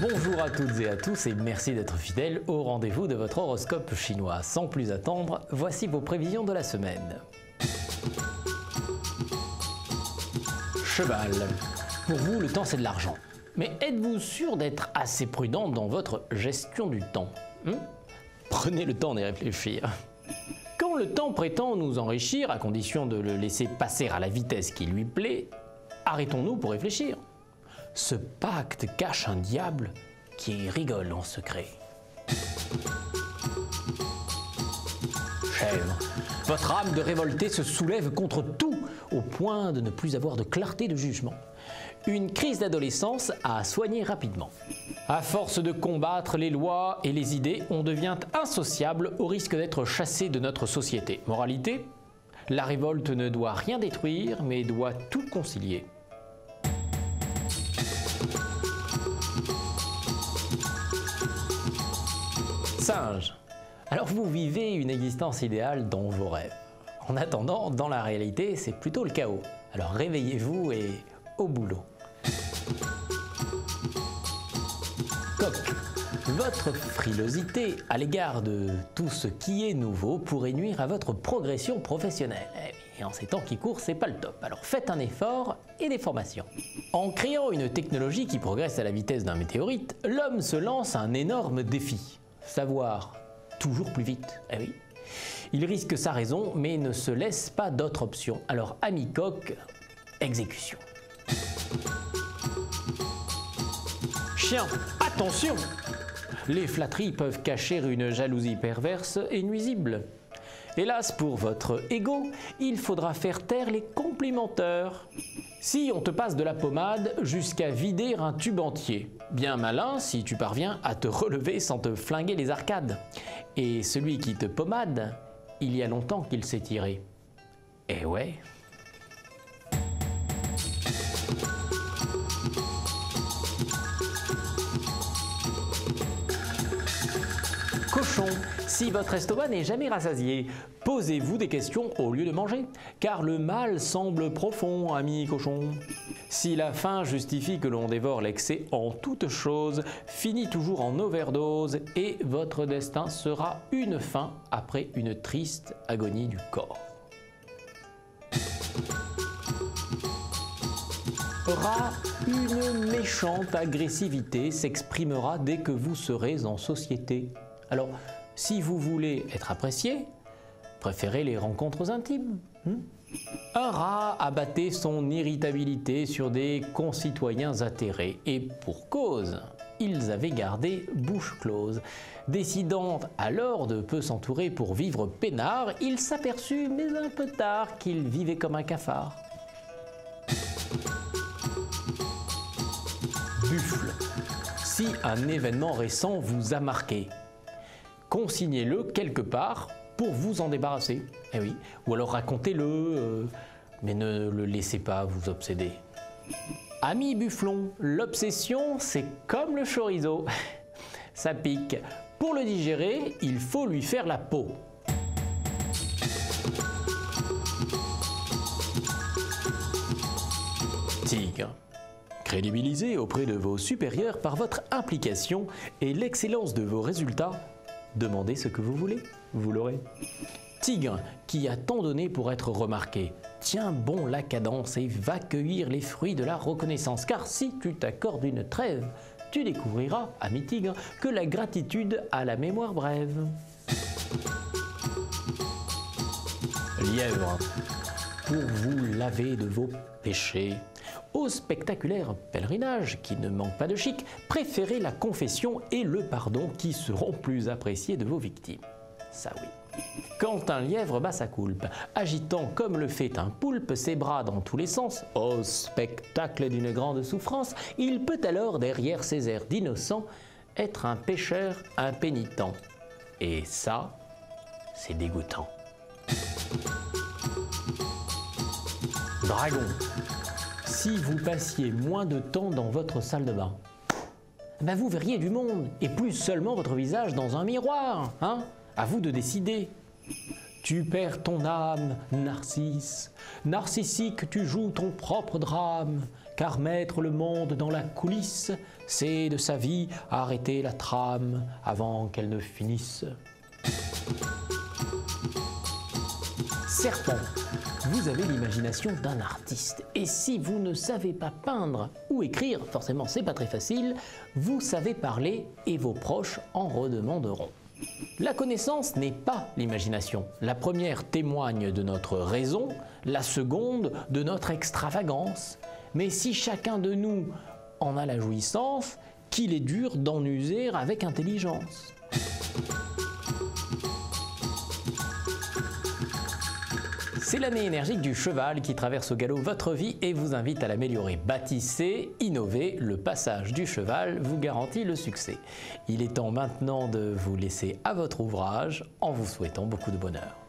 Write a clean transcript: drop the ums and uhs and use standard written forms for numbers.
Bonjour à toutes et à tous et merci d'être fidèles au rendez-vous de votre horoscope chinois. Sans plus attendre, voici vos prévisions de la semaine. Cheval. Pour vous, le temps c'est de l'argent. Mais êtes-vous sûr d'être assez prudent dans votre gestion du temps? Prenez le temps d'y réfléchir. Quand le temps prétend nous enrichir, à condition de le laisser passer à la vitesse qui lui plaît, arrêtons-nous pour réfléchir. Ce pacte cache un diable qui rigole en secret. Chèvre, votre âme de révolté se soulève contre tout, au point de ne plus avoir de clarté de jugement. Une crise d'adolescence à soigner rapidement. À force de combattre les lois et les idées, on devient insociable au risque d'être chassé de notre société. Moralité, la révolte ne doit rien détruire, mais doit tout concilier. Singe. Alors vous vivez une existence idéale dans vos rêves. En attendant, dans la réalité, c'est plutôt le chaos. Alors réveillez-vous et au boulot. Coq. Votre frilosité à l'égard de tout ce qui est nouveau pourrait nuire à votre progression professionnelle. Et en ces temps qui courent, c'est pas le top. Alors faites un effort et des formations. En créant une technologie qui progresse à la vitesse d'un météorite, l'homme se lance un énorme défi. Savoir toujours plus vite. Eh oui. Il risque sa raison, mais ne se laisse pas d'autre option. Alors, ami coq, exécution. Chien, attention! Les flatteries peuvent cacher une jalousie perverse et nuisible. Hélas, pour votre ego, il faudra faire taire les complimenteurs. Si on te passe de la pommade jusqu'à vider un tube entier, bien malin si tu parviens à te relever sans te flinguer les arcades. Et celui qui te pommade, il y a longtemps qu'il s'est tiré. Eh ouais. Cochon, si votre estomac n'est jamais rassasié, posez-vous des questions au lieu de manger, car le mal semble profond, ami cochon. Si la faim justifie que l'on dévore l'excès en toute chose, finit toujours en overdose et votre destin sera une fin après une triste agonie du corps. Rat, une méchante agressivité s'exprimera dès que vous serez en société. Alors, si vous voulez être apprécié, préférez les rencontres intimes. Un rat abattait son irritabilité sur des concitoyens atterrés, et pour cause, ils avaient gardé bouche close. Décidant alors de peu s'entourer pour vivre peinard, il s'aperçut, mais un peu tard, qu'il vivait comme un cafard. Buffle. Si un événement récent vous a marqué, consignez-le quelque part pour vous en débarrasser. Eh oui. Ou alors racontez-le, mais ne le laissez pas vous obséder. Ami Bufflon, l'obsession c'est comme le chorizo. Ça pique. Pour le digérer, il faut lui faire la peau. Tigre. Crédibilisez auprès de vos supérieurs par votre implication et l'excellence de vos résultats. Demandez ce que vous voulez, vous l'aurez. Tigre, qui a tant donné pour être remarqué, tiens bon la cadence et va cueillir les fruits de la reconnaissance. Car si tu t'accordes une trêve, tu découvriras, ami tigre, que la gratitude a la mémoire brève. Lièvre, pour vous laver de vos péchés, au spectaculaire pèlerinage qui ne manque pas de chic, préférez la confession et le pardon qui seront plus appréciés de vos victimes. Ça oui. Quand un lièvre bat sa coulpe, agitant comme le fait un poulpe ses bras dans tous les sens, au spectacle d'une grande souffrance, il peut alors, derrière ses airs d'innocent, être un pécheur impénitent. Et ça, c'est dégoûtant. Dragon. Si vous passiez moins de temps dans votre salle de bain, vous verriez du monde et plus seulement votre visage dans un miroir. À vous de décider. Tu perds ton âme, Narcisse. Narcissique, tu joues ton propre drame. Car mettre le monde dans la coulisse, C'est de sa vie arrêter la trame avant qu'elle ne finisse. Serpent, vous avez l'imagination d'un artiste. Et si vous ne savez pas peindre ou écrire, forcément c'est pas très facile, vous savez parler et vos proches en redemanderont. La connaissance n'est pas l'imagination. La première témoigne de notre raison, la seconde de notre extravagance. Mais si chacun de nous en a la jouissance, qu'il est dur d'en user avec intelligence. C'est l'année énergique du cheval qui traverse au galop votre vie et vous invite à l'améliorer. Bâtissez, innovez, le passage du cheval vous garantit le succès. Il est temps maintenant de vous laisser à votre ouvrage en vous souhaitant beaucoup de bonheur.